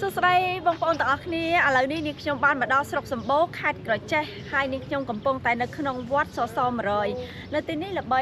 សួស្តីបងប្អូនទាំងអស់គ្នាឥឡូវនេះនាងខ្ញុំបានមកដល់ស្រុកសម្បូរខេត្តក្រចេះហើយនាងខ្ញុំកំពុងតែនៅក្នុងវត្តសស100នៅទីនេះល្បី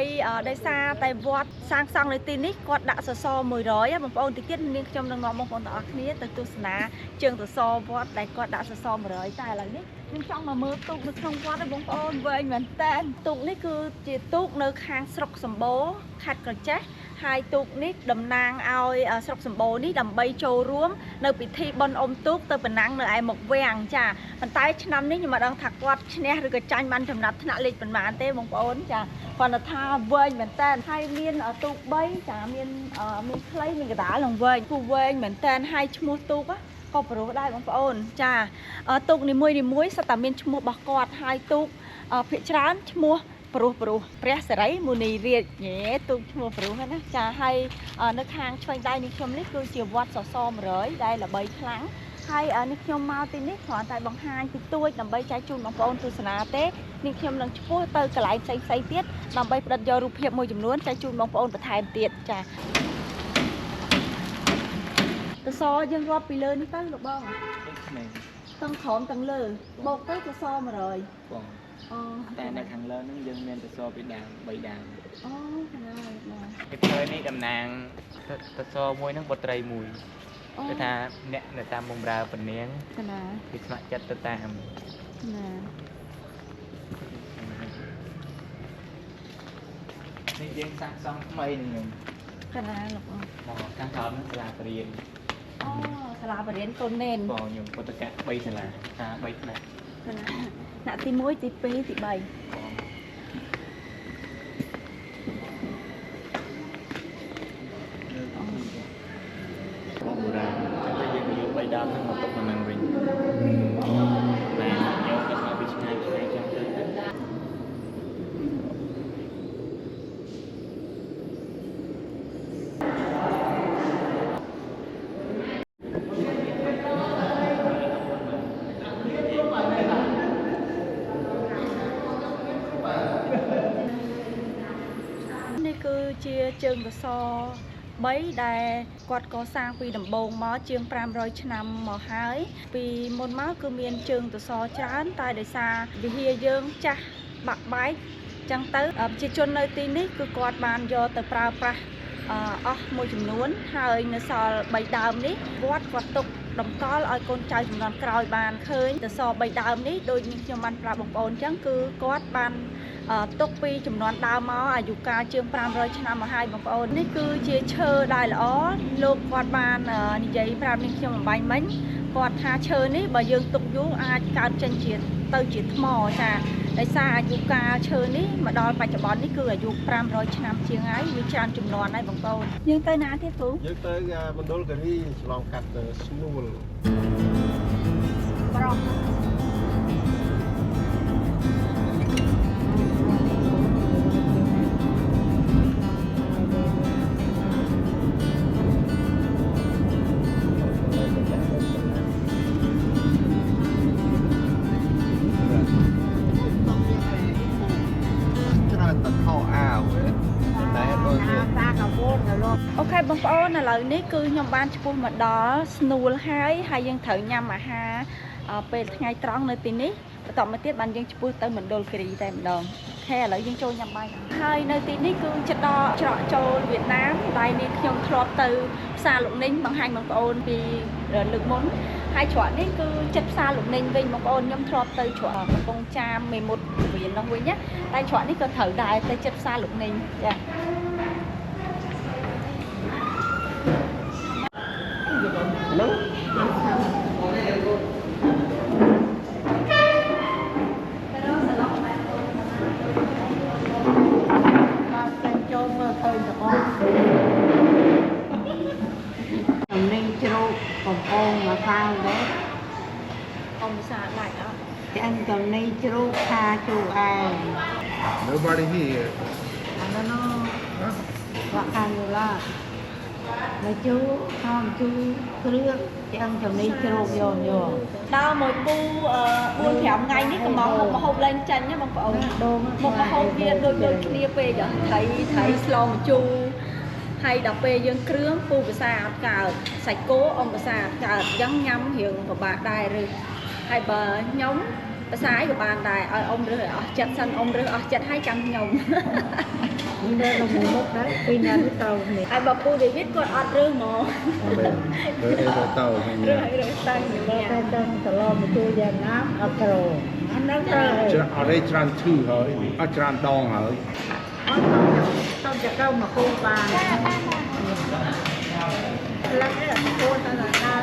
ដោយសារតែវត្តសាងសង់នៅទីនេះគាត់ដាក់សស100បងប្អូនទីទៀតនាងខ្ញុំនឹងនាំបងប្អូនទាំងអស់គ្នាទៅទស្សនាជើងសសវត្តដែលគាត់ដាក់សស100តែឥឡូវនេះខ្ញុំចង់មកមើលទូកនៅក្នុងវត្តបងប្អូនវែងមែនតើទូកនេះគឺជាទូកនៅខាងស្រុកសម្បូរខេត្តក្រចេះហើយទូកនេះតំណាងឲ្យស្រុកសម្បូរនេះដើម្បីចូលរួមនៅពិធីបុណ្យអុំទូកទៅប្រណាំងនៅឯមុខវាំងចាប៉ុន្តែឆ្នាំនេះខ្ញុំមិនដឹងថាគាត់ឈ្នះឬក៏ចាញ់បានចំណាត់ថ្នាក់លេខប៉ុន្មានទេបងប្អូនចាគាត់ថាវែងមែនតើហើយមានទូក3ចាមានខ្លីមានកដាលនិងវែងគូវែងមែនតើហើយឈ្មោះទូកក៏ប្រុសដែរបងប្អូនចាទូកនីមួយសុទ្ធតែមានឈ្មោះរបស់គាត់ហើយទូកភាគច្រើនឈ្មោះព្រោះព្រះសិរីមុនីរាជទូកឈ្មោះព្រោះណាចាហើយនៅខាងឆ្វេងដៃនេះខ្ញុំនេះគឺជាវត្តសស100ដែលល្បីខ្លាំងហើយនេះខ្ញុំមកទីនេះគ្រាន់តែបង្ហាញពីទួចដើម្បីចែកជូនបងប្អូនទស្សនាទេនេះខ្ញុំនឹងឆ្ពោះទៅកន្លែងផ្សេងទៀតដើម្បីផ្ដិតយករូបភាពមួយចំនួនចែកជូនបងប្អូនបន្ថែមទៀតចាសសយើងរាប់ពីលើនេះទៅលោកបងទាំងក្រោមទាំងលើបូកទៅសស100បងតែនៅខាងលើហ្នឹងយើងមានសសពីដើម3ដើមអូហ្នឹងហើយពីផ្លូវនេះតំណាងសសមួយហ្នឹងបុត្រីមួយគឺថាអ្នកនៅតាមបម្រើពនាងណាពីស្ម័គ្រចិត្តទៅតាមណានេះយើងសាងសង់ថ្មីនឹងខ្ញុំណាលោកបងខាងក្រោមហ្នឹងសាលាបរៀនអូសាលាបរៀនកូននេនបងខ្ញុំពុទ្ធកៈ3សាលា3ថ្នាក់ថ្នាក់ទី1ទី2ទី3បងបុរាណតែយើងយក3ដើមហ្នឹងមកទុកនៅនឹងវិញតែយកទៅមកពីឆ្ងាយចឹងទៅគឺជាជើងសស3ដែលគាត់កសាងពីដំបូងមកជាង500ឆ្នាំមកហើយពីមុនមកគឺមានជើងសសច្រើនតែដោយសារវិហារយើងចាស់បាក់បែកចឹងទៅប្រជាជននៅទីនេះគឺគាត់បានយកទៅប្រើប្រាស់អស់មួយចំនួនហើយនៅសល់3ដើមនេះវត្តគាត់ទុកតម្កល់ឲ្យកូនចៅចំនួនក្រោយបានឃើញសស3ដើមនេះដូចនេះខ្ញុំបានប្រាប់បងប្អូនចឹងគឺគាត់បានទុកពីចំនួនដើមមកអាយុកាលជាង500ឆ្នាំមកហើយបងប្អូននេះគឺជាឈើដែលល្អលោកគាត់បាននិយាយប្រាប់នេះខ្ញុំអំបញ្ញមិញគាត់ថាឈើនេះបើយើងទុកយូរអាចកើតចេញទៅជាថ្មចាដោយសារអាយុកាលឈើនេះមកដល់បច្ចុប្បន្ននេះគឺអាយុ500ឆ្នាំជាងហើយវាច្រើនចំនួនហើយបងប្អូនយើងទៅណាទៀតគ្រូយើងទៅមណ្ឌលគិរីឆ្លងកាត់ស្នួលប្រុសអូខេបងប្អូនឥឡូវនេះគឺខ្ញុំបានឆ្ពោះមកដល់ស្នួលហើយយើងត្រូវញ៉ាំអាហារពេលថ្ងៃត្រង់នៅទីនេះបន្តមកទៀតបានយើងឆ្ពោះទៅមណ្ឌលគិរីតែម្ដងអូខេឥឡូវយើងចូលញ៉ាំបាយហើយនៅទីនេះគឺជិតដល់ច្រកចូលវៀតណាមដែលនេះខ្ញុំធ្លាប់ទៅផ្សារលោកនីងបង្ហាញបងប្អូនពីលើកមុនហើយច្រកនេះគឺចិត្តផ្សារលោកនីងវិញបងប្អូនខ្ញុំធ្លាប់ទៅច្រកកំពង់ចាមមេមត់វិញនោះវិញណាតែច្រកនេះក៏ត្រូវដែរទៅចិត្តផ្សារលោកនីងចាHello. Mình chịu còn ôn mà sao đấy ông xa lại đó thì anh còn đi chịu tha chu ai nobody here nó hoặc hàng là Mà chú không chú nước chị ăn chồng đi chô vô đó một bu buôn thẻo ngày ní còn một hộp lên chân nhá một hộp kia đôi kia về thấy slow một chú hay đọc về dương krướng phu bờ xa cả sạch cố ông bờ xa cả giống nhắm hiện của bạn đài rồi hay bờ nhóm bờ xa của bạn đài ông rồi chặt sân ông rồi chặt 200 nhông nhưng đây là một đấy pin là tàu này ai bảo cô để biết con ăn rương mà rồi tàu rồi tay tay chân tàu lo một chui ra nám ở cầu anh đang rồi ở đây tràn thư hơi ở tràn đòn hơi tàu chả câu mà cô bà là cái là cô ta là ta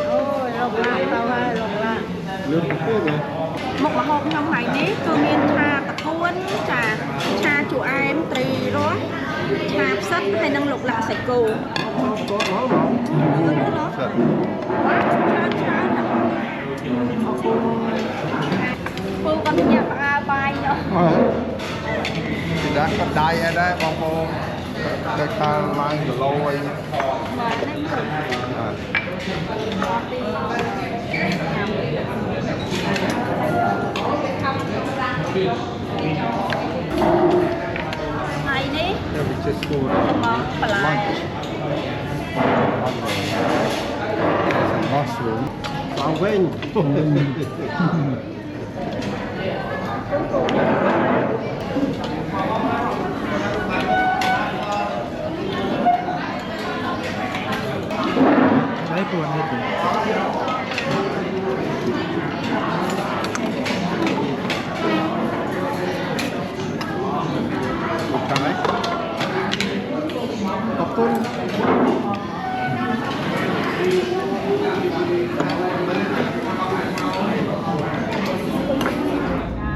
ôi lồng la tàu hay lồng la nước phút rồi một là hộp trong này đấy tôi miên tha tập cuốn trà chủ em tùy đó trà sắt hay năng lục lạ sạch cù cô con nhà bài nữa đã có đai ở đây bông bông cái ta mang từ lâu ấy này đi we just go món bà lại mushroom Hoàng Vinh đấy tuần nàyขอบคุณ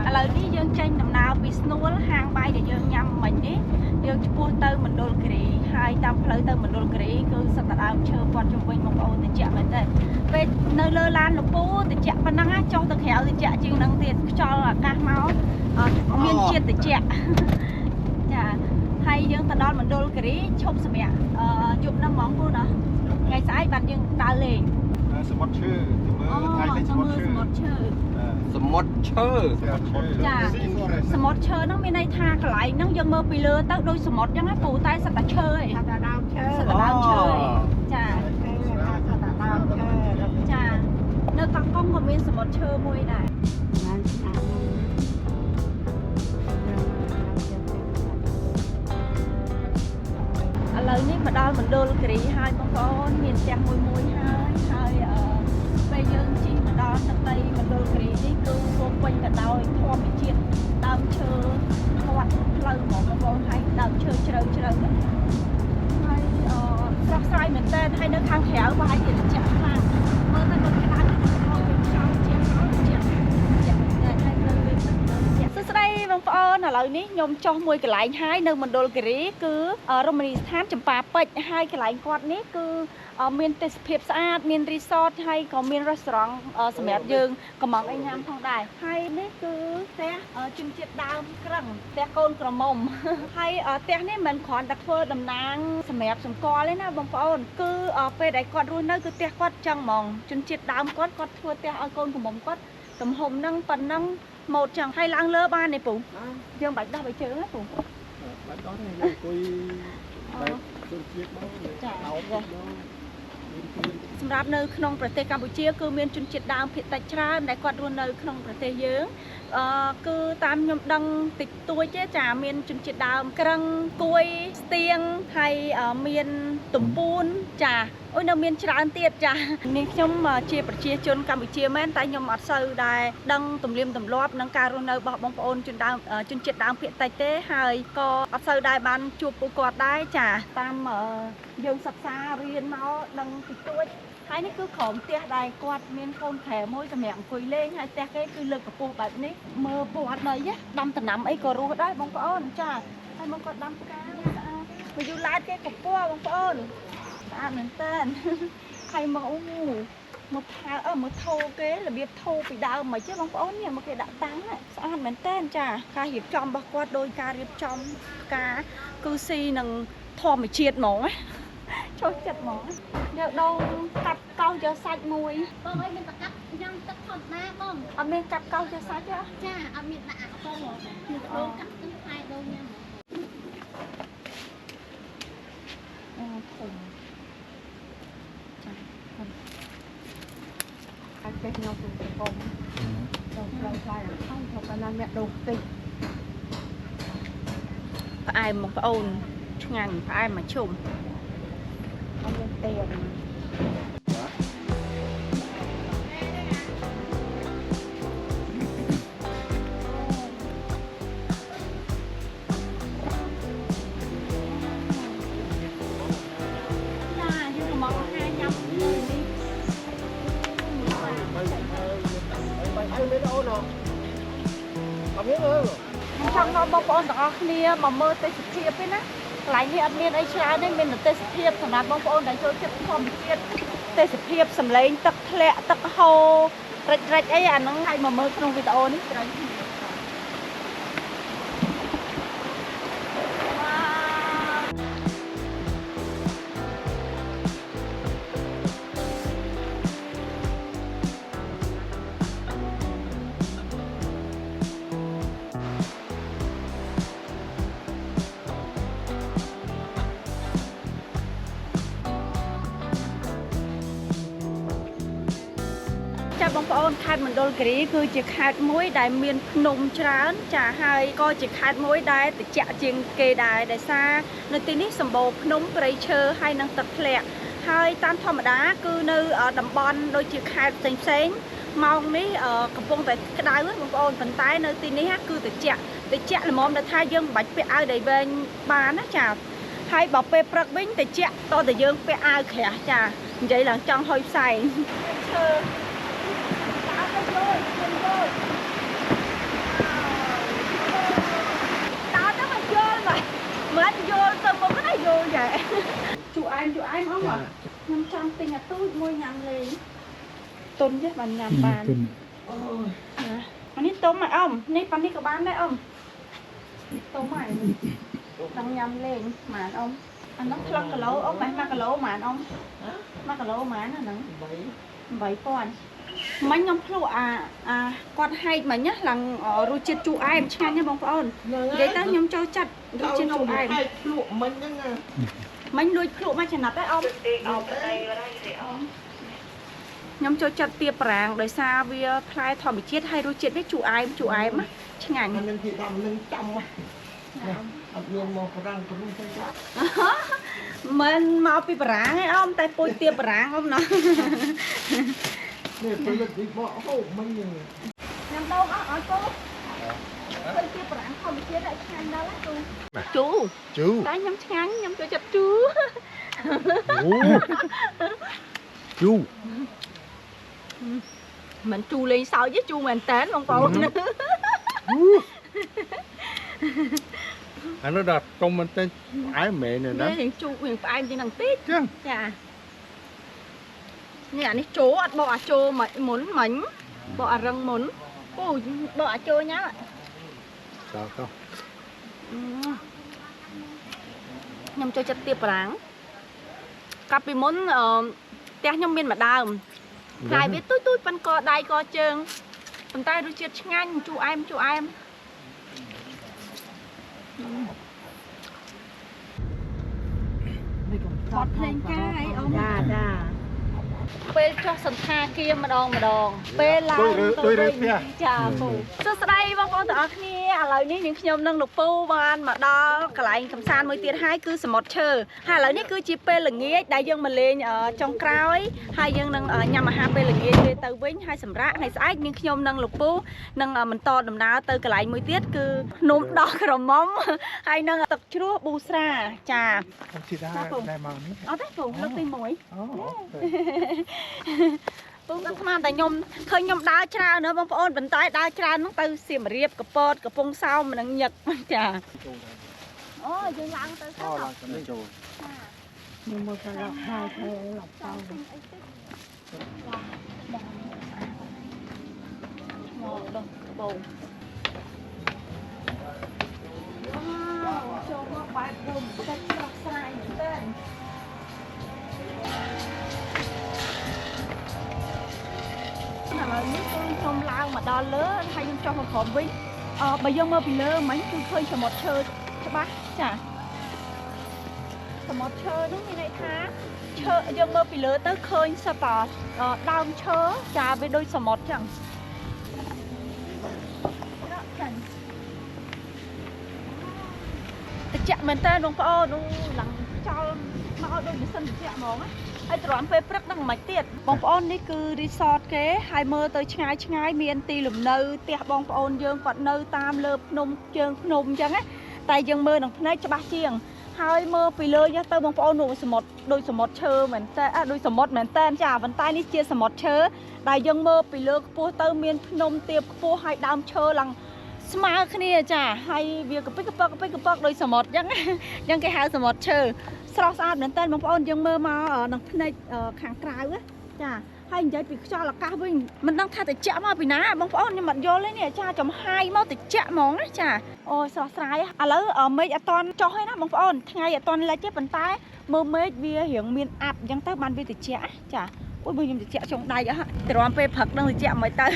ឥឡូវនេះយើងចេញដំណើរពីស្នួលហាងបាយដែលយើងញ៉ាំមិញនេះយើងឆ្ពោះទៅមណ្ឌលគិរីហើយតាមផ្លូវទៅមណ្ឌលគិរីគឺសិតតែដើមឈើព័ទ្ធជុំវិញបងប្អូនតិចមែនទេពេលនៅលើឡានលពូតិចប៉ុណ្ណឹងចុះទៅក្រៅតិចជាងហ្នឹងទៀតខ្យល់អាកាសមកមានជាតិតិចចាហើយយើងទៅដល់មណ្ឌលគិរីឈប់សម្រាប់ជប់នៅហ្មងពូណាថ្ងៃស្អែកបានយើងដើរលេង สมุดชื่อไทยเป็นสมุดชื่อ สมุดชื่อ ចាសមុទ្រឈើហ្នឹងមានន័យថាកន្លែងហ្នឹងយើងមើលពីលើទៅដូចសមុទ្រអញ្ចឹងណាពូតែសិតតែឈើឯង ថាតាដើមឈើ សិតតែដើមឈើឯងចា ថាតាដើមឈើ ចានៅកោះកុងក៏មានសមុទ្រឈើមួយដែរ បានស្អាត ឥឡូវនេះមកដល់មណ្ឌលគិរីហើយបងប្អូនមានផ្ទះមួយហើយពេលយើងជិះមកដល់ទឹកដីមណ្ឌលគិរីនេះគឺពោពេញទៅដោយធម្មជាតិដើមឈើធាត់ផ្លូវហ្មងបងប្អូនហើយដើមឈើជ្រៅហើយស្រស់ស្រាយមែនតើហើយនៅខាងក្រៅវាយទៀតចាក់ខ្លាំងមើលទៅដូចក្តៅមកពីខ្យល់ជាសួស្តីបងប្អូនឥឡូវនេះខ្ញុំចុះមួយកន្លែងហើយនៅមណ្ឌលគិរីគឺរមណីយដ្ឋានចម្ប៉ាពេជ្រហើយកន្លែងគាត់នេះគឺមានទេសភាពស្អាតមានរីសតហើយក៏មានរេស្តូរ៉ង់សម្រាប់យើងកំងអីញ៉ាំផងដែរហើយនេះគឺផ្ទះជនជាតិដើមក្រឹងផ្ទះកូនក្រមុំហើយផ្ទះនេះមិនគ្រាន់តែធ្វើតំណាងសម្រាប់សម្គាល់ទេណាបងប្អូនគឺពេលដែលគាត់រស់នៅគឺផ្ទះគាត់ចឹងហ្មងជនជាតិដើមគាត់ធ្វើផ្ទះឲ្យកូនក្រមុំគាត់ទំហំហ្នឹងប៉ុណ្ណឹងម៉ូតចឹងហើយឡើងលើបានទេពូយើងបាច់ដោះបីជើងណាពូបាច់ដោះនេះអង្គុយបែបជនជាតិមកចាសម្រាប់នៅក្នុងប្រទេសកម្ពុជាគឺមានជនជាតិដើមភាគតិចច្រើនដែលគាត់រស់នៅក្នុងប្រទេសយើងគឺតាមខ្ញុំដឹងតិចតួចទេចាមានជនជាតិដើមក្រឹងគួយស្ទៀងហើយមានទំពួនចាអូយនៅមានច្រើនទៀតចានេះខ្ញុំជាប្រជាជនកម្ពុជាមែនតែខ្ញុំអត់សូវដែរដឹងទំនៀមទម្លាប់និងការរស់នៅរបស់បងប្អូនជនជាតិដើមភាគតិចទេហើយក៏អត់សូវដែរបានជួបពួកគាត់ដែរចាតាមយើងសិក្សារៀនមកដឹងតិចតួចហើយនេះគឺក្រុមផ្ទះដែលគាត់មានកូនខែមួយសម្រាប់អង្គុយលេងហើយផ្ទះគេគឺលើកកម្ពស់បែបនេះមើលពណ៌ដីដាំដំណាំអីក៏រស់ដែរបងប្អូនចាហើយមកគាត់ដាំផ្កាស្អាតមកយូរឡាតគេកម្ពស់បងប្អូនស្អាតមែនតើហើយមកមកថើមកថោគេរបៀបថោពីដើមមកchứបងប្អូននេះមកគេដាក់តាំងស្អាតមែនតើចាការរៀបចំរបស់គាត់ដោយការរៀបចំផ្កាគឺស៊ីនឹងធម្មជាតិហ្មងចូលចិត្តហ្មងយកដូងកាត់កោសយកសាច់មួយបងអើយមានតែកាត់ញ៉ាំទឹកធម្មតាបងអត់មានកាត់កោសយកសាច់ទេចាអត់មានដាក់អត់ផងមានដូងកាត់ទឹកហើយដូងញ៉ាំ Anh chết nhau cùng con đâu lâu dài không học anh ăn mẹ đầu tinh ផ្អែមបងប្អូនឆ្ងាញ់ផ្អែមមកជុំ không nên tiền ណាយើងមកហាញ៉ាំនេះ Ai mới đâu nào? Không biết ơi. ខ្ញុំចង់នាំបងប្អូនទាំងអស់គ្នាមកមើលទេសភាពទេណាកន្លែងនេះអត់មានអីច្រើនទេមានតែទេសភាពសម្រាប់បងប្អូនដែលចូលចិត្តធម្មជាតិទេសភាពសម្លេងទឹកធ្លាក់ទឹកហូររិចអីអាហ្នឹងឲ្យមកមើលក្នុងវីដេអូនេះត្រូវគ្នា ចាបងប្អូនខេត្តមណ្ឌលគិរីគឺជាខេត្តមួយដែលមានភ្នំច្រើនចាហើយក៏ជាខេត្តមួយដែលត្រជាក់ជាងគេដែរដោយសារនៅទីនេះសម្បូរភ្នំព្រៃឈើហើយនិងទឹកធ្លាក់ហើយតាមធម្មតាគឺនៅតំបន់ដូចជាខេត្តផ្សេងៗម៉ោងនេះកំពុងតែក្តៅបងប្អូនប៉ុន្តែនៅទីនេះគឺត្រជាក់ល្មមដែលថាយើងមិនបាច់ពាក់អាវដៃវែងបានណាចាហើយបើពេលព្រឹកវិញត្រជាក់តតែយើងពាក់អាវក្រាស់ចានិយាយឡើងចង់ហុយផ្សែងឈើ Mất vô tao có cái này vô vậy chú anh không à nhằm trong tình là tôi ngồi nhằm lên tôn chứ bạn nhằm bàn anh ấy tôm mày ông này bạn đi có bán đấy ông tôm mày đang nhằm lên mà ông anh nó lắc cả lỗ ông mày mắc cả lỗ mà ông mắc cả lỗ mà nó nắng bảy con mấy nhóm phụ con hay mà nhất là rồi chết chú em cha nha bông con vậy ta nhóm cho chặt rồi chết chú em mấy đôi phụ mà chẳng nắp đấy ông nhóm cho chặt tiệp ràng đời xa vì play thò bị chết hay rồi chết với chú em á chứ ngành mình mau bị ràng ấy ông tay bôi tiệp ràng không nó Nè, tôi là đi bỏ hổ mình nè. Nhằm đâu ở cô? Tôi kia bạn không bị chết lại chanh đó là chú. Chú. Cái nhắm chán nhắm cho chặt chú. Chú. Mình chú lên sau với chú mình tán không có nữa. Anh nó đặt trong mình tên ái mẹ này đó. Đây chú quyền phải chỉ năng tít. Chứ. Dạ. Như này chố ăn bò chô mà muốn mảnh bò răng muốn ôi bò chô nhá Sao không? nhầm cho chặt tiệp ráng cặp bị muốn té nhom miên mà đào ngài biết tôi phân co đai co trơn phần tay đôi chết nhanh chú em bọt lên cái ông đàពេលចុះសន្តាគារម្ដងពេលឡើងទៅវិញចាពូសួស្ដីបងប្អូនទាំងអស់គ្នាឥឡូវនេះនាងខ្ញុំនិងលោកពូបានមកដល់កន្លែងកំសាន្តមួយទៀតហើយគឺសមុទ្រឈើហើយឥឡូវនេះគឺជាពេលល្ងាចដែលយើងមកលេងចុងក្រោយហើយយើងនឹងញ៉ាំអាហារពេលល្ងាចទៅវិញហើយសម្រាប់ថ្ងៃស្អែកនាងខ្ញុំនិងលោកពូនឹងបន្តដំណើរទៅកន្លែងមួយទៀតគឺភ្នំដោះក្រមុំហើយនឹងទឹកជ្រោះប៊ូស្រាចា Không chỉ ra đây mà ní. អត់ទេពូលើកទី1 Ồ. ពូក៏ស្មានតែខ្ញុំឃើញខ្ញុំដើរច្រើនណាបងប្អូនប៉ុន្តែដើរច្រើនហ្នឹងទៅសៀមរាបកពតកំពង់សោមនឹងញឹកចាអូយើងឡើងទៅទៅ Ồ, là cái này rồi. nhưng mà phải lọc hai thế lọc sau មកដល់បងចូលមកបែបព្រំទឹកស្រស់ស្រាយមែនឥឡូវនេះខ្ញុំឡើងមកដល់លើហើយខ្ញុំចុះមកក្រោមវិញបើយើងមើលពីលើមិញគឺឃើញសមុទ្រឈើច្បាស់ចា สมอเชอร์នោះមានន័យថាឈើយើងមើលពីលើទៅឃើញសតដើមឈើចាវាដូចសមុទ្រចឹងតិចមែនតើបងប្អូននោះឡើងចោលមកដូចមិនសិនតិចហ្មងហើយត្រង់ពេលព្រឹកហ្នឹងមិនទៀតបងប្អូននេះគឺរីសតគេហើយមើលទៅឆ្ងាយឆ្ងាយមានទីលំនៅផ្ទះបងប្អូនយើងគាត់នៅតាមលើភ្នំជើងភ្នំអញ្ចឹងណាតែយើងមើលនឹងភ្នែកច្បាស់ជាងហើយមើលពីលើយកទៅបងប្អូននោះសមុទ្រដូចសមុទ្រឈើមែនតើដូចសមុទ្រមែនតើចាប៉ុន្តែនេះជាសមុទ្រឈើដែលយើងមើលពីលើខ្ពស់ទៅមានភ្នំទាបខ្ពស់ហើយដើមឈើឡើងស្មើគ្នាចាហើយវាកពិកកពកដោយសមុទ្រអញ្ចឹងគេហៅសមុទ្រឈើស្រស់ស្អាតមែនតើបងប្អូនយើងមើលមកនឹងភ្នែកខាងក្រៅចាហើយនិយាយពីខ្យល់អាកាសវិញមិនដឹងថាតិចមកពីណាបងប្អូនខ្ញុំអត់យល់ទេនេះចាចំហាយមកតិចហ្មងណាចាអូយស្រស់ស្រាយឥឡូវមេឃអត់តន់ចុះទេណាបងប្អូនថ្ងៃអត់តន់លិចទេប៉ុន្តែមើលមេឃវារៀងមានអាប់អញ្ចឹងទៅបានវាតិចចាអូយបើខ្ញុំតិចចុងដៃអស់ទ្រាំពេលព្រឹកនឹងតិចមិនទៅ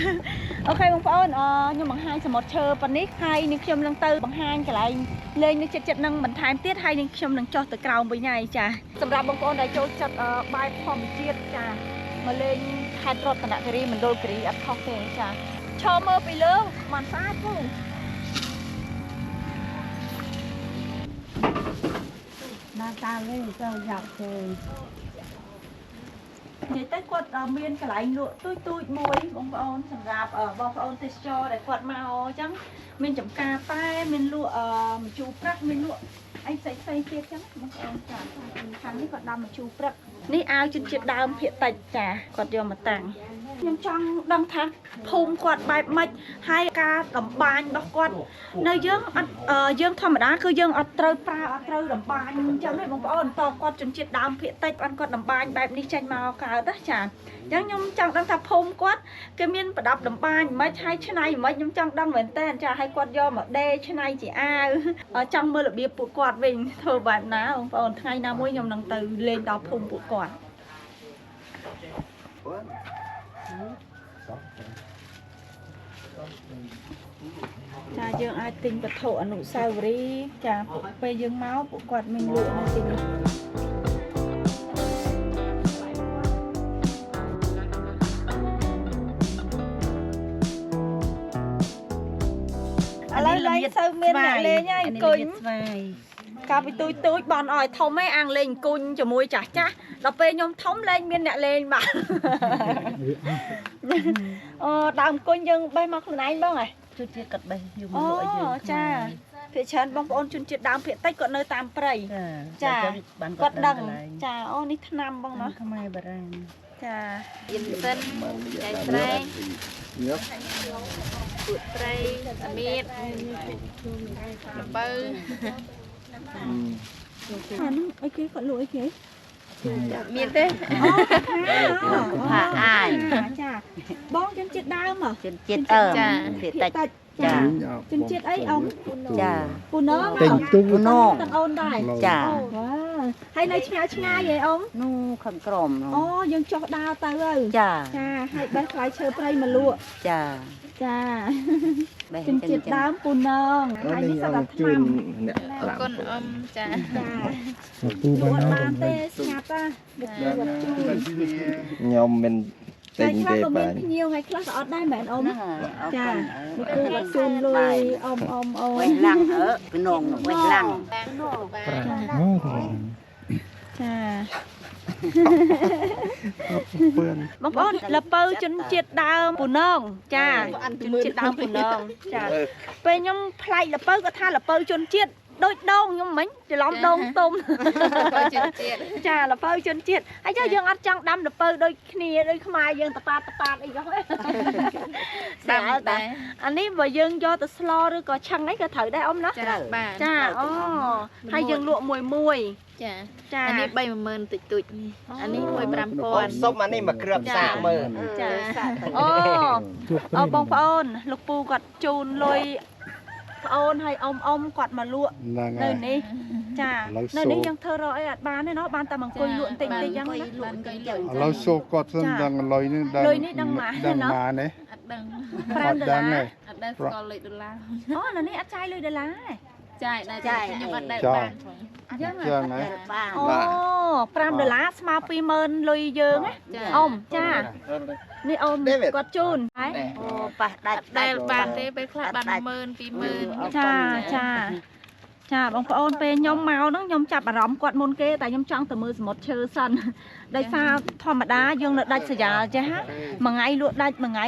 អូខេបងប្អូនខ្ញុំបង្ហាញសមុទ្រឈើប៉ុណ្នេះហើយនេះខ្ញុំនឹងទៅបង្ហាញកន្លែងលេងនៅចិត្តនឹងបន្ថែមទៀតហើយនឹងខ្ញុំនឹងចុះទៅក្រោមវិញហើយចាសម្រាប់បងប្អូនដែលចូលចិត្តបែបធម្មជាតិចាមកលេងខេត្តរតនគិរីមណ្ឌលគិរីអត់ខុសទេចាឈរមើលពីលើមិនស្អាតទេណាតាលេងទៅយ៉ាប់ទេនិយាយទៅគាត់មានកន្លែងលក់ទូចមួយបងប្អូនសម្រាប់បងប្អូនទេសចរដែលគាត់មកអញ្ចឹងមានចំការតែមានលក់ម្ជូរព្រឹកមានលក់អីផ្សេងទៀតអញ្ចឹងបងប្អូនចាខាងនេះគាត់ដាំម្ជូរព្រឹកនេះអាវជនជាតិដើមភាគតិចចាគាត់យកមកតាំងខ្ញុំចង់ដឹងថាភូមិគាត់បែបម៉េចហើយការដំបាញរបស់គាត់នៅយើងអត់យើងធម្មតាគឺយើងអត់ត្រូវប្រើអត់ត្រូវដំបាញអញ្ចឹងទេបងប្អូនតើគាត់ជនជាតិដើមភាគតិចគាត់ដំបាញបែបនេះចេញមកកើតណាចាអញ្ចឹងខ្ញុំចង់ដឹងថាភូមិគាត់គេមានប្រដាប់ដំបាញមិនហើយឆ្នៃមិនខ្ញុំចង់ដឹងមែនតើចាហើយគាត់យកមកដេរឆ្នៃជាអាវចង់មើលរបៀបពួកគាត់វិញធ្វើបែបណាបងប្អូនថ្ងៃណាមួយខ្ញុំនឹងទៅលេងដល់ភូមិពួកគាត់ចាយើងអាចទិញវត្ថុអនុស្សាវរីយ៍ចាពេលយើងមកពួកគាត់មានលក់នៅទីនេះឥឡូវលេងសូវមានអ្នកលេងហើយអង្គុយស្វាយកាលពីទូចបនឲ្យធំឯងអាងលេងអង្គុយជាមួយចាស់ដល់ពេលខ្ញុំធំលេងមានអ្នកលេងបាទដើមអង្គុយយើងបេះមកខ្លួនឯងបងហ៎ជួយជាតិកាត់បេះយំលក់ឲ្យយើងចាភាគច្រើនបងប្អូនជនជាតិដើមភាគតិចគាត់នៅតាមព្រៃចាគាត់ដឹងចាអូនេះថ្នាំបងណាខ្មែរបារាំងចាយិនសិនចៃស្រែងគួតត្រីសមៀតល្បើអានោះអីគេគាត់លក់អីគេមានទេផាអាយចាបងជនជាតិដើមហ៎ជនជាតិចាភាគតិចចាជនជាតិអីអ៊ំចាពូណងទិញទូពូណងទាំងអូនដែរចាហើយនៅឆ្ងាយហ៎អ៊ំនោះខាងក្រមអូយើងចុះដើរទៅហើយចាហើយបេះផ្លែឈើព្រៃមកលក់ចាជនជាតិដើមពូណងហើយនេះសត្វអាថ្នាំអ្នកគុណអ៊ំចាពូបានទេស្ងាត់ខ្ញុំមិនទិញទេបាទភ្ញៀវហើយខ្លះក៏អត់ដែរមែនអ៊ំចាលោកគ្រូអត់ជូនលុយអ៊ំអូវេឡាំងភ្នងវេឡាំងចាបងប្អូនលពៅជនជាតិដើមពូណងចាជនជាតិដើមពូណងចាពេលខ្ញុំផ្លែកលពៅគាត់ថាលពៅជនជាតិដូចដងខ្ញុំមិញច្រឡំដងទុំចាលពៅជនជាតិហើយយើងអត់ចង់ដាំលពៅដូចគ្នាដូចខ្មែរយើងតប៉ាតអីចុះដាំដែរអានេះបើយើងយកទៅស្លឬក៏ឆឹងអីក៏ត្រូវដែរអ៊ំណាចាអូហើយយើងលក់មួយចាអានេះ30000តិចតួចនេះអានេះ15000សុំអានេះមកគ្រឿបសាកមើលចាអូបងប្អូនលោកពូគាត់ជូនលុយប្អូនហើយអ៊ំគាត់មកលក់នៅនេះចានៅនេះយើងធ្វើរកអីអត់បានទេណោះបានតែមកអង្គុយលក់បន្តិចអញ្ចឹងណាឥឡូវសូគាត់សិនដឹងលុយនេះដឹងម៉ាទេអត់ដឹង$5អត់ដឹងស្គាល់លុយដុល្លារអូនៅនេះអត់ចាយលុយដុល្លារ ចាយដែរចាយខ្ញុំអត់ដែរបានផង យើង Chưa này. បាន អូ$5ស្មើ20000លុយយើងណាអ៊ំចានេះអ៊ំគាត់ជូនហ៎ អូប៉ះដាច់ ដែលបានទេពេលខ្លះបាន10000 20000 ចាចាចាបងប្អូនពេលខ្ញុំមកហ្នឹងខ្ញុំចាប់អារម្មណ៍គាត់មុនគេតែខ្ញុំចង់ទៅមើលសមុទ្រឈើសិនដោយសារធម្មតាយើងនៅដាច់ស្រយាលចេះមួយថ្ងៃលក់ដាច់មួយថ្ងៃ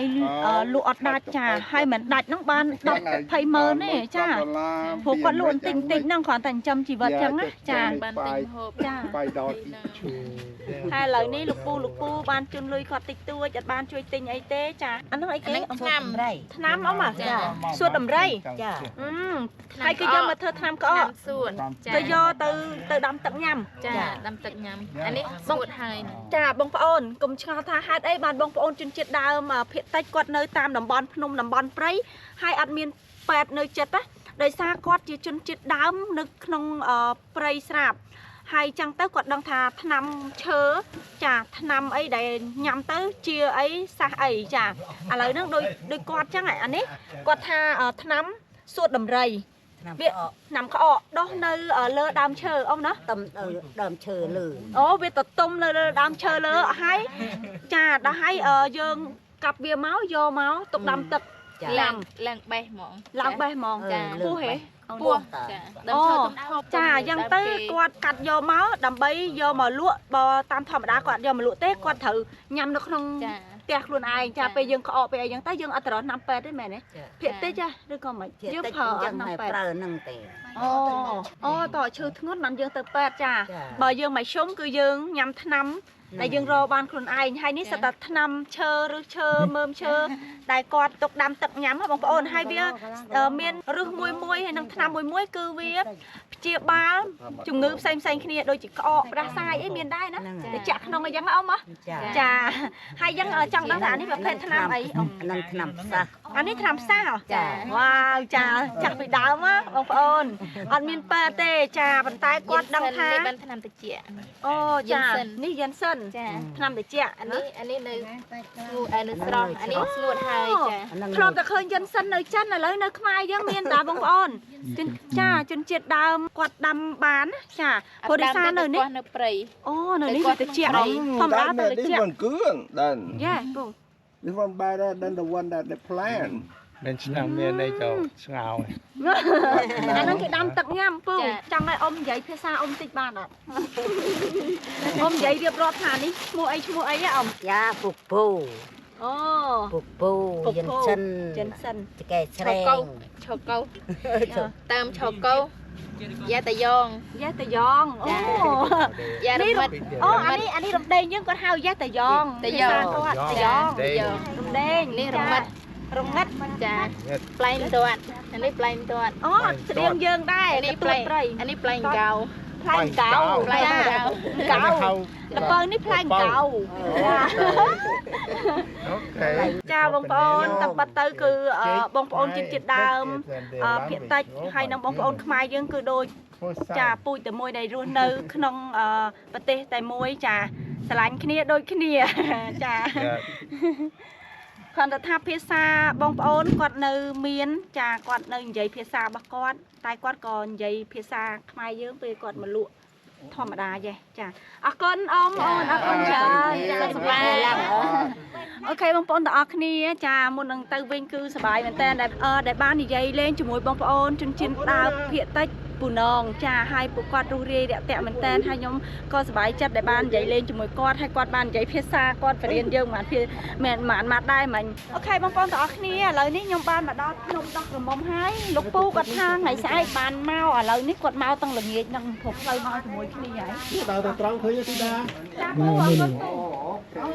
លក់អត់ដាច់ចាហើយមិនដាច់ហ្នឹងបាន10 20ម៉ឺនទេចាព្រោះគាត់លក់បន្តិចហ្នឹងគ្រាន់តែចិញ្ចឹមជីវិតចឹងណាចា បានទិញហូប ចា Bài đọt. ហើយឥឡូវនេះលោកពូបានជូនលុយគាត់តិចតួចអត់បានជួយទិញអីទេចាអានោះអីគេ ឆ្នាំ រៃ ថ្នាំអ៊ំចាសួតដំរី ចា ហើយគឺយកមកធ្វើថ្នាំក្អក សួនចា ទៅយកទៅដាំទឹកញ៉ាំ ចាដាំទឹកញ៉ាំអានេះសួតហើយ ចាបងប្អូនកុំឆ្ងល់ថាហេតុអីបានបងប្អូនជនជាតិដើមភាគតិចគាត់នៅតាមតំបន់ភ្នំតំបន់ព្រៃហើយអត់មានពេទ្យនៅចិត្តណាដោយសារគាត់ជាជនជាតិដើមនៅក្នុងព្រៃស្រាប់ហើយចឹងទៅគាត់ដឹងថាថ្នាំឈើចាថ្នាំអីដែលញ៉ាំទៅជាអីសះអីចាឥឡូវហ្នឹងដោយគាត់ចឹងអានេះគាត់ថាថ្នាំសួតដំរីវាថ្នាំក្អកដោះនៅលើដើមឈើអ៊ំណា តំដើមឈើលើ អូវាទៅទុំលើដើមឈើលើហើយចាដល់ហើយយើងកាប់វាមកយកមកទុកដាំទឹក ឡើងបេះហ្មង ឡើងបេះហ្មងចាពោះហេ ពោះចាដើមឈើទុំធប់ ចាអញ្ចឹងទៅគាត់កាត់យកមកដើម្បីយកមកលក់បើតាមធម្មតាគាត់យកមកលក់ទេគាត់ត្រូវញ៉ាំនៅក្នុង ចា ផ្ទះខ្លួនឯងចាពេលយើងក្អកពេលអីចឹងទៅយើងអត់ទៅរកណាំពេទ្យទេមែនទេភាគតិចចាឬក៏មិនយើងប្រើអត់ណាំពេទ្យ ប្រើនឹងទេ អូតើឈឺធ្ងន់បានយើងទៅពេទ្យចាបើយើងមកជុំគឺយើងញ៉ាំថ្នាំដែលយើងរកបានខ្លួនឯងហើយនេះសិតតែថ្នាំឈើឬឈើមើមឈើដែលគាត់ទុកដាំទឹកញ៉ាំបងប្អូនហើយវាមានរឹសមួយហើយនឹងថ្នាំមួយគឺវាព្យាបាលជំងឺផ្សេងគ្នាដូចជាក្អកផ្ដាសាយអីមានដែរណាតែចាក់ក្នុងអីចឹងអ៊ំចាហើយយើងចង់ដឹងថានេះប្រភេទថ្នាំអីអ៊ំ នឹងថ្នាំផ្សះ អានេះថ្នាំផ្សះវ៉ាវចាចាក់ពីដើមបងប្អូនអត់មានពេទ្យទេចាប៉ុន្តែគាត់ដឹងថា បានថ្នាំតិច អូចានេះយ៉ាន់សិន ចា ថ្នាំតិច អានេះនៅនៅស្រស់អានេះស្ងួតហើយចា ធ្លាប់តែឃើញយ៉ាន់សិននៅចិនឥឡូវនៅខ្មែរយើងមានតាបងប្អូនចាជនជាតិដើមគាត់ដាំបានចាព្រោះដោយសារនៅនេះ នៅព្រៃ អូនៅនេះវាតិចធម្មតាទៅតិច This one good then. យ៉ាពូ This one better than the one that they plant. Nênឆ្នាំមានអីទៅស្ងោ អាហ្នឹងគេដាំទឹកញ៉ាំពូចង់ឲ្យអ៊ំនិយាយភាសាអ៊ំតិចបានអត់អ៊ំនិយាយរៀបរាប់ថានេះឈ្មោះអីអ៊ំ យ៉ាពុកពូ អូ ពុកពូយិនសិន ចិនសិន ចកែឆ្រែង ឈកោតាមឈកោយ៉ាតាយ៉ង យ៉ាតាយ៉ងអូ យ៉ារមិត អូអានេះរំដេងយើងគាត់ហៅយ៉ាតាយ៉ងគាត់តាយ៉ងរំដេង នេះរមិត រងឹត ចាផ្លែងទាត់អានេះផ្លែងទាត់ អូស្តៀងយើងដែរ អានេះ ផ្លែព្រៃ អានេះផ្លែងកៅ ផ្លែកៅ ផ្លែងកៅ កៅលពៅនេះផ្លែកៅ អូខេ ចាបងប្អូនតាមបាត់ទៅគឺបងប្អូនជាតិដើមភាគតិចហើយនឹងបងប្អូនខ្មែរយើងគឺដូចចាពូជតែមួយដែលរស់នៅក្នុងប្រទេសតែមួយចាស្រឡាញ់គ្នាដូចគ្នាចាគាត់ថាភាសាបងប្អូនគាត់នៅមានចាគាត់នៅនិយាយភាសារបស់គាត់តែគាត់ក៏និយាយភាសាខ្មែរយើងពេលគាត់មកលក់ធម្មតាចេះចាអរគុណអ៊ំអូនអរគុណច្រើនចាសប្បាយឡើងអូខេបងប្អូនទាំងអស់គ្នាចាមុននឹងទៅវិញគឺសប្បាយមែនតើដែលបាននិយាយលេងជាមួយបងប្អូនជនជាតិដើមភាគតិចពូនងចាហើយពួកគាត់រស់រាយរាក់ទាក់មែនតើហើយខ្ញុំក៏សប្បាយចិត្តដែលបាននិយាយលេងជាមួយគាត់ហើយគាត់បាននិយាយភាសាគាត់បរៀនយើងមិនម៉ាត់ដែរមិញអូខេបងប្អូនទាំងអស់គ្នាឥឡូវនេះខ្ញុំបានមកដល់ភ្នំដោះក្រមុំហើយលោកពូគាត់ថាថ្ងៃស្អែកបានមកឥឡូវនេះគាត់មកតាំងល្ងាចនឹងព្រោះផ្លូវមកជាមួយគ្នាហើយ ដើរទៅត្រង់ឃើញទីដា ចាពូអរគុណពូអូ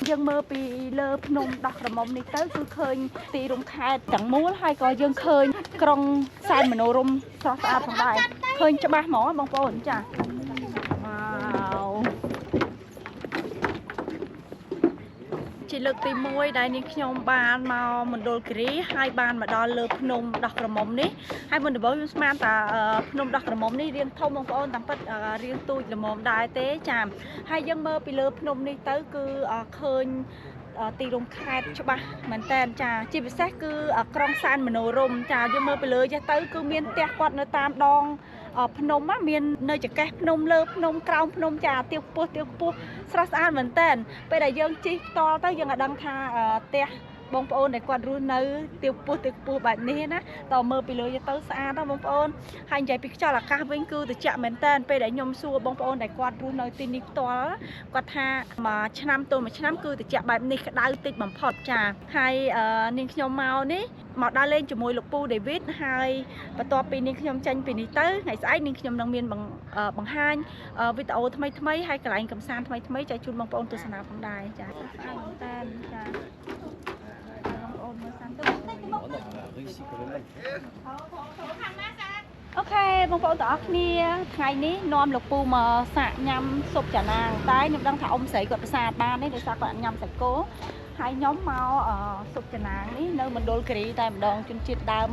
យើងមើលពីលើភ្នំដោះក្រមុំនេះទៅគឺឃើញទីរួមខេត្តទាំងមូលហើយក៏យើងឃើញក្រុងសែនមនោរម្យស្រស់ស្អាតផងដែរឃើញច្បាស់ហ្មងបងប្អូនចាវ៉ាវជាលើកទី1ដែលនាងខ្ញុំបានមកមណ្ឌលគិរីហើយបានមកដល់លើភ្នំដោះក្រមុំនេះហើយមុនដំបូងខ្ញុំស្មានថាភ្នំដោះក្រមុំនេះរៀងធំបងប្អូនតាមពិតរៀងទូចល្មមដែរទេចាហើយយើងមើលពីលើភ្នំនេះទៅគឺឃើញ ទីរួមខេត្តច្បាស់មែនតើចាជាពិសេសគឺក្រុងសានមនោរម្យចាយកមើលទៅលើចេះទៅគឺមានផ្ទះគាត់នៅតាមដងភ្នំមាននៅចកេះភ្នំលើភ្នំក្រោមភ្នំចាទៀវខ្ពស់ស្រស់ស្អាតមែនតើពេលដែលយើងជិះផ្ទាល់ទៅយើងអាចដឹងថាផ្ទះបងប្អូនដែលគាត់រស់នៅទៀវខ្ពស់បែបនេះណាតើមើលពីលើទៅស្អាតណាបងប្អូនហើយនិយាយពីខ្យល់អាកាសវិញគឺត្រជាក់មែនតើពេលដែលខ្ញុំសួរបងប្អូនដែលគាត់រស់នៅទីនេះផ្ទាល់គាត់ថាមួយឆ្នាំទៅមួយឆ្នាំគឺត្រជាក់បែបនេះក្តៅតិចបំផុតចាហើយនាងខ្ញុំមកនេះមកដើរលេងជាមួយលោកពូដេវីតហើយបន្ទាប់ពីនាងខ្ញុំចេញពីនេះទៅថ្ងៃស្អែកនាងខ្ញុំនឹងមានបង្ហាញវីដេអូថ្មីហើយកន្លែងកម្សាន្តថ្មីចែកជូនបងប្អូនទស្សនាផងដែរចាស្អាតមែនតើចាអូខេបងប្អូនទាំងអស់គ្នាថ្ងៃនេះនាំលោកពូមកសាកញ៉ាំស៊ុបចាណាងតែខ្ញុំដឹងថាអ៊ំស្រីគាត់ភាសាបានទេដោយសារគាត់ញ៉ាំសាច់គោហើយខ្ញុំមកស៊ុបចាណាងនេះនៅមណ្ឌលគិរីតែម្ដងជនជាតិដើម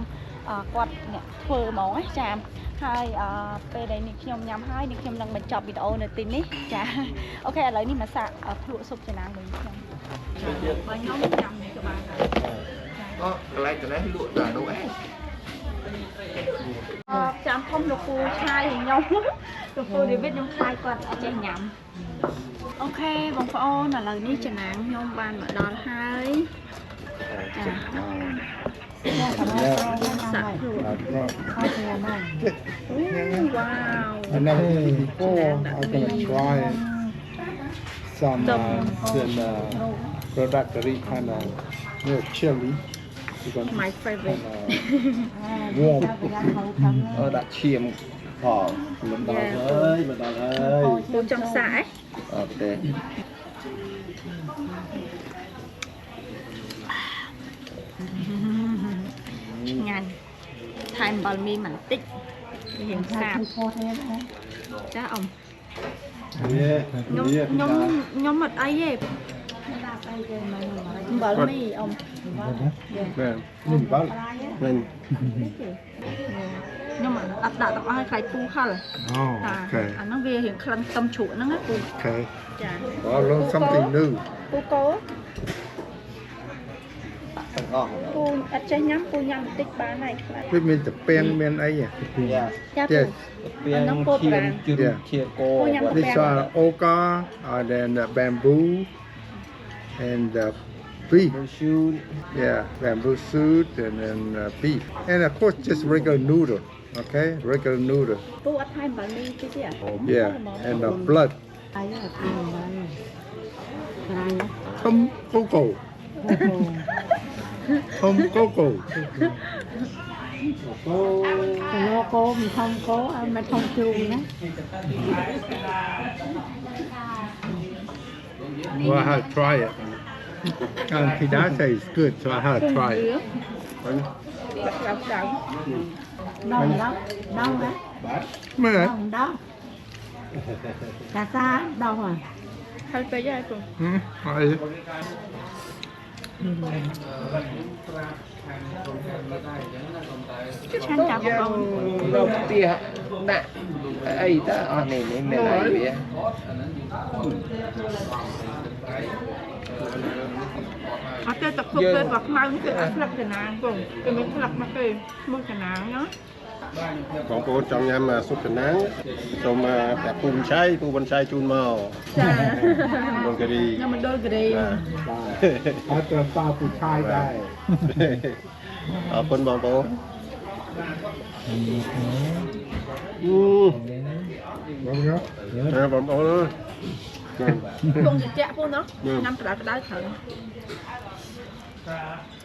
គាត់អ្នកធ្វើហ្មងណាចាហើយពេលដែលនេះខ្ញុំញ៉ាំហើយនេះខ្ញុំនឹងបញ្ចប់វីដេអូនៅទីនេះចាអូខេឥឡូវនេះមកសាកភ្លក់ស៊ុបចាណាងវិញខ្ញុំបើខ្ញុំញ៉ាំក៏បានដែរកន្លែងទៅនេះលក់តែនោះឯងចាំធំលោកពូឆាយឲ្យខ្ញុំលោកពូដេវីតខ្ញុំឆាយគាត់អត់ចេះញ៉ាំអូខេបងប្អូនឥឡូវនេះចំណាងខ្ញុំបានមកដល់ហើយចាសាក់គ្រូវ៉ាវ I never did it before. I'm gonna try some product kind of chili. My favorite. Warm. ដាក់ឈាមផងមិនដល់ហើយមិនដល់ហើយ ពូចង់សាក់អត់ទេឆ្ងាញ់ថែមអំបិលមីបន្តិចរៀងសាបចាអ៊ំខ្ញុំអត់អីទេអំបិលមីអ៊ំ Nhìn bao. Mình. ខ្ញុំអត់ដាក់ទាំងអស់ឲ្យខ្លាចពូហិល Oh, អា okay. ហ្នឹងវារៀងក្លិនខ្ទឹមជ្រក់ហ្នឹងណាពូ Okay. ចា Well, learn something new. ពូកោ ទាំងអស់ ពូអត់ចេះញ៉ាំពូញ៉ាំបន្តិចបានហើយខ្លាច Biết mình tập pen men ấy à? ចាពូ Yes. ពីងឈាមជឿឈាមគោ These are oka, and then bamboo, and beef. ឈូន Yeah, bamboo suit, and then beef. And of course, just regular noodle. Okay, regular noodle. ពូអត់ថែមអំបិលមីតិចទេ Yeah, and blood. អាយអត់មានឡើយក្រៃ Thom coco. Thom coco. ទៅលោកគោមិនធំគោឲ្យមកធំជ្រូកណា Well, I had to try it. And Pida says it's good, so I had to try it. ដងណា Mẹ, ដងកាសាដង ហើយពេកហើយពូ I ឆានចាប់បង លោកទាដាក់អីតើអស់នេះមានអីវា អត់ទេទឹកពុកពេលបើខ្មៅគឺអត់ស្លឹកចំណាងពងគឺមានស្លឹកមកទេឈ្មោះចំណាងណា បងប្អូនចង់ញ៉ាំស៊ុបចំណាំងសូមប្រាប់ពូប៊ុនឆៃជូនមក ចា មណ្ឌលគិរី ខ្ញុំមណ្ឌលគិរី I thought about to try that. អរគុណបងប្អូន Well, yeah. បងប្អូន ពងជាក់ពូណោះញ៉ាំក្តៅៗត្រូវ